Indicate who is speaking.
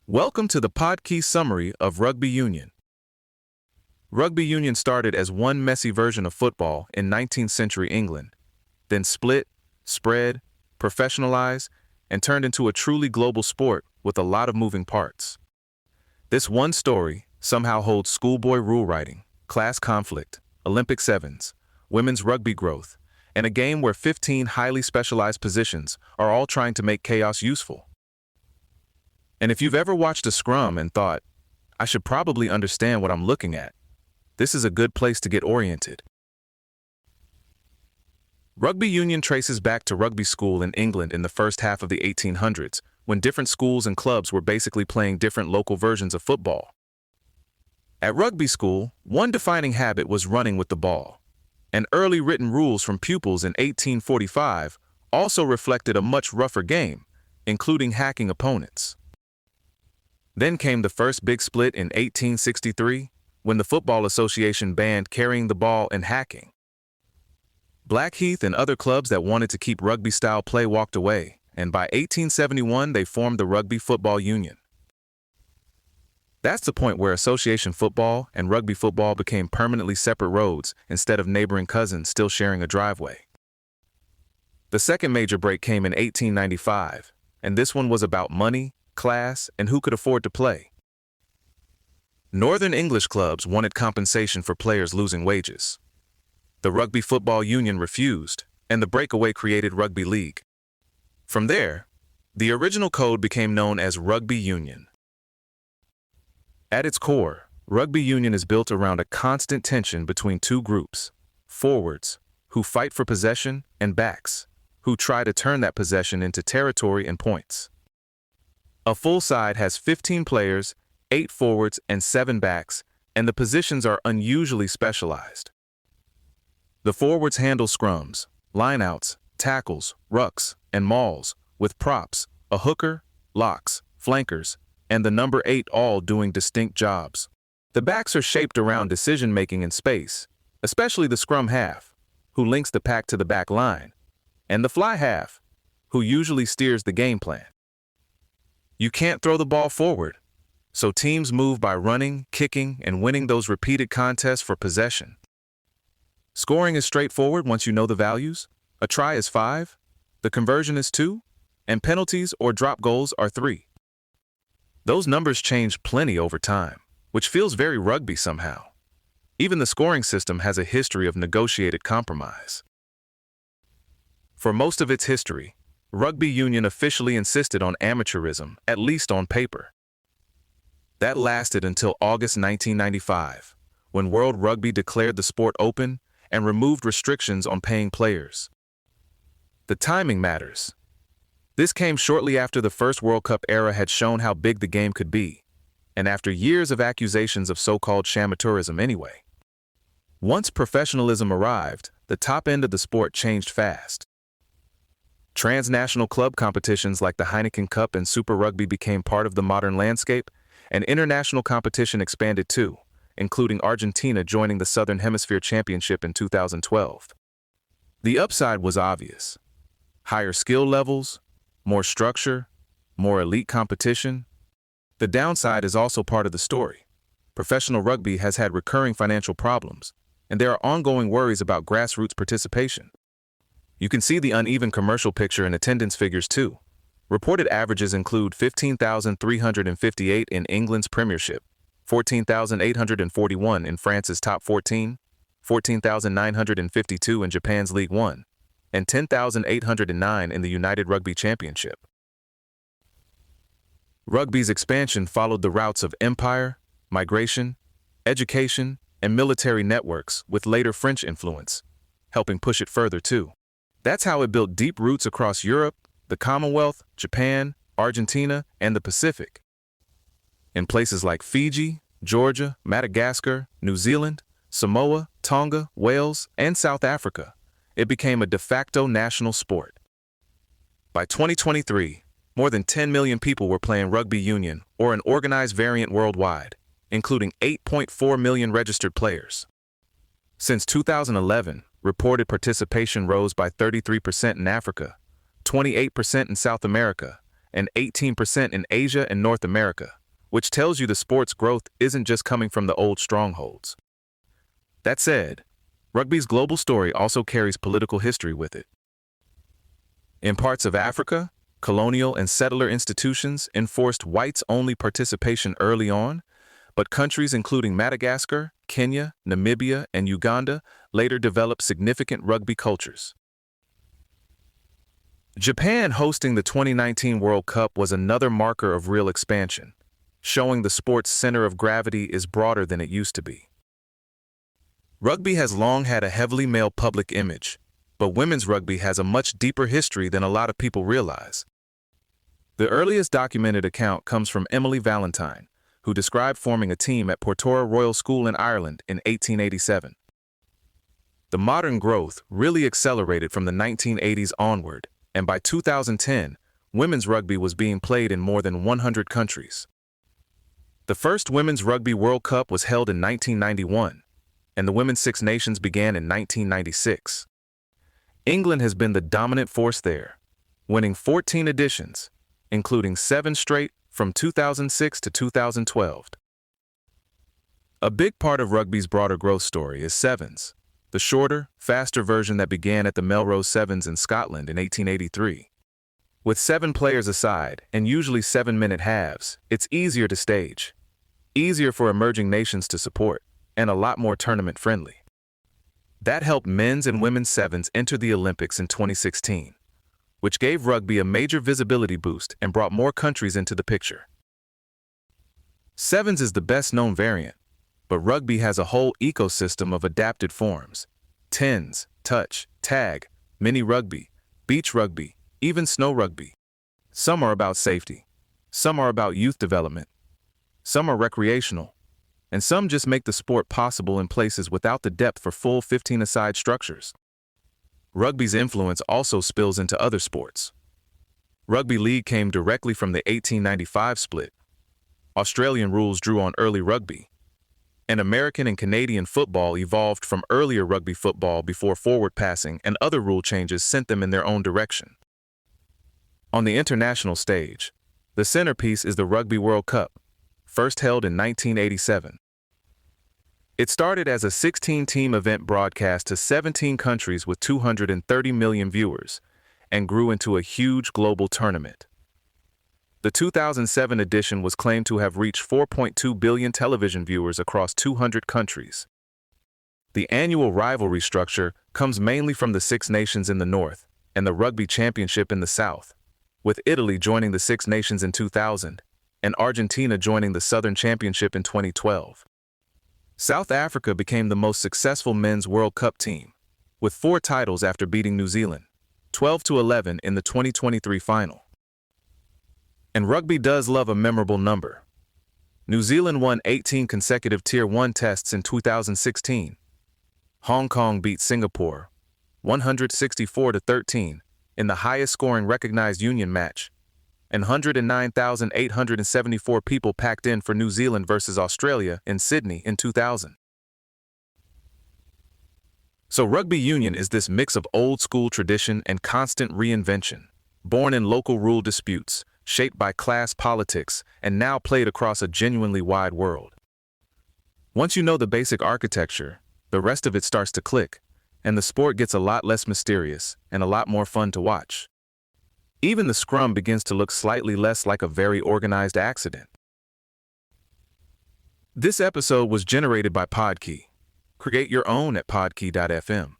Speaker 1: Welcome to the Podkey summary of Rugby Union. Rugby Union started as one messy version of football in 19th century England, then split, spread, professionalized, and turned into a truly global sport with a lot of moving parts. This one story somehow holds schoolboy rule writing, class conflict, Olympic sevens, women's rugby growth, and a game where 15 highly specialized positions are all trying to make chaos useful. And if you've ever watched a scrum and thought, I should probably understand what I'm looking at, this is a good place to get oriented. Rugby Union traces back to rugby school in England in the first half of the 1800s, when different schools and clubs were basically playing different local versions of football. At rugby school, one defining habit was running with the ball, and early written rules from pupils in 1845 also reflected a much rougher game, including hacking opponents. Then came the first big split in 1863, when the Football Association banned carrying the ball and hacking. Blackheath and other clubs that wanted to keep rugby-style play walked away, and by 1871 they formed the Rugby Football Union. That's the point where association football and rugby football became permanently separate roads instead of neighboring cousins still sharing a driveway. The second major break came in 1895, and this one was about money, class, and who could afford to play. Northern English clubs wanted compensation for players losing wages. The Rugby Football Union refused, and the breakaway created Rugby League. From there, the original code became known as Rugby Union. At its core, Rugby Union is built around a constant tension between two groups: forwards, who fight for possession, and backs, who try to turn that possession into territory and points. A full side has 15 players, 8 forwards, and 7 backs, and the positions are unusually specialized. The forwards handle scrums, lineouts, tackles, rucks, and mauls, with props, a hooker, locks, flankers, and the number 8 all doing distinct jobs. The backs are shaped around decision-making in space, especially the scrum half, who links the pack to the back line, and the fly half, who usually steers the game plan. You can't throw the ball forward, so teams move by running, kicking, and winning those repeated contests for possession. Scoring is straightforward once you know the values. A try is 5, the conversion is 2, and penalties or drop goals are 3. Those numbers change plenty over time, which feels very rugby somehow. Even the scoring system has a history of negotiated compromise. For most of its history, Rugby Union officially insisted on amateurism, at least on paper. That lasted until August 1995, when World Rugby declared the sport open and removed restrictions on paying players. The timing matters. This came shortly after the first World Cup era had shown how big the game could be, and after years of accusations of so-called shamateurism anyway. Once professionalism arrived, the top end of the sport changed fast. Transnational club competitions like the Heineken Cup and Super Rugby became part of the modern landscape, and international competition expanded too, including Argentina joining the Southern Hemisphere Championship in 2012. The upside was obvious: higher skill levels, more structure, more elite competition. The downside is also part of the story. Professional rugby has had recurring financial problems, and there are ongoing worries about grassroots participation. You can see the uneven commercial picture in attendance figures too. Reported averages include 15,358 in England's Premiership, 14,841 in France's top 14, 14,952 in Japan's League One, and 10,809 in the United Rugby Championship. Rugby's expansion followed the routes of empire, migration, education, and military networks with later French influence, helping push it further too. That's how it built deep roots across Europe, the Commonwealth, Japan, Argentina, and the Pacific. In places like Fiji, Georgia, Madagascar, New Zealand, Samoa, Tonga, Wales, and South Africa, it became a de facto national sport. By 2023, more than 10 million people were playing rugby union or an organized variant worldwide, including 8.4 million registered players. Since 2011, reported participation rose by 33% in Africa, 28% in South America, and 18% in Asia and North America, which tells you the sport's growth isn't just coming from the old strongholds. That said, rugby's global story also carries political history with it. In parts of Africa, colonial and settler institutions enforced whites-only participation early on, but countries including Madagascar, Kenya, Namibia, and Uganda later developed significant rugby cultures. Japan hosting the 2019 World Cup was another marker of real expansion, showing the sport's center of gravity is broader than it used to be. Rugby has long had a heavily male public image, but women's rugby has a much deeper history than a lot of people realize. The earliest documented account comes from Emily Valentine, who described forming a team at Portora Royal School in Ireland in 1887. The modern growth really accelerated from the 1980s onward, and by 2010, women's rugby was being played in more than 100 countries. The first Women's Rugby World Cup was held in 1991, and the Women's Six Nations began in 1996. England has been the dominant force there, winning 14 editions, including 7 straight from 2006 to 2012. A big part of rugby's broader growth story is sevens, the shorter, faster version that began at the Melrose Sevens in Scotland in 1883. With 7 players aside, and usually 7-minute halves, it's easier to stage, easier for emerging nations to support, and a lot more tournament-friendly. That helped men's and women's sevens enter the Olympics in 2016, which gave rugby a major visibility boost and brought more countries into the picture. Sevens is the best-known variant, but rugby has a whole ecosystem of adapted forms: tens, touch, tag, mini rugby, beach rugby, even snow rugby. Some are about safety, some are about youth development, some are recreational, and some just make the sport possible in places without the depth for full 15-a-side structures. Rugby's influence also spills into other sports. Rugby league came directly from the 1895 split. Australian rules drew on early rugby, and American and Canadian football evolved from earlier rugby football before forward passing and other rule changes sent them in their own direction. On the international stage, the centerpiece is the Rugby World Cup, first held in 1987. It started as a 16-team event broadcast to 17 countries with 230 million viewers, and grew into a huge global tournament. The 2007 edition was claimed to have reached 4.2 billion television viewers across 200 countries. The annual rivalry structure comes mainly from the Six Nations in the North and the Rugby Championship in the South, with Italy joining the Six Nations in 2000 and Argentina joining the Southern Championship in 2012. South Africa became the most successful men's World Cup team, with 4 titles after beating New Zealand, 12-11 in the 2023 final. And rugby does love a memorable number. New Zealand won 18 consecutive Tier 1 tests in 2016. Hong Kong beat Singapore 164-13 in the highest scoring recognized union match, and 109,874 people packed in for New Zealand versus Australia in Sydney in 2000. So rugby union is this mix of old school tradition and constant reinvention, born in local rule disputes, shaped by class politics, and now played across a genuinely wide world. Once you know the basic architecture, the rest of it starts to click, and the sport gets a lot less mysterious and a lot more fun to watch. Even the scrum begins to look slightly less like a very organized accident. This episode was generated by Podkey. Create your own at podkey.fm.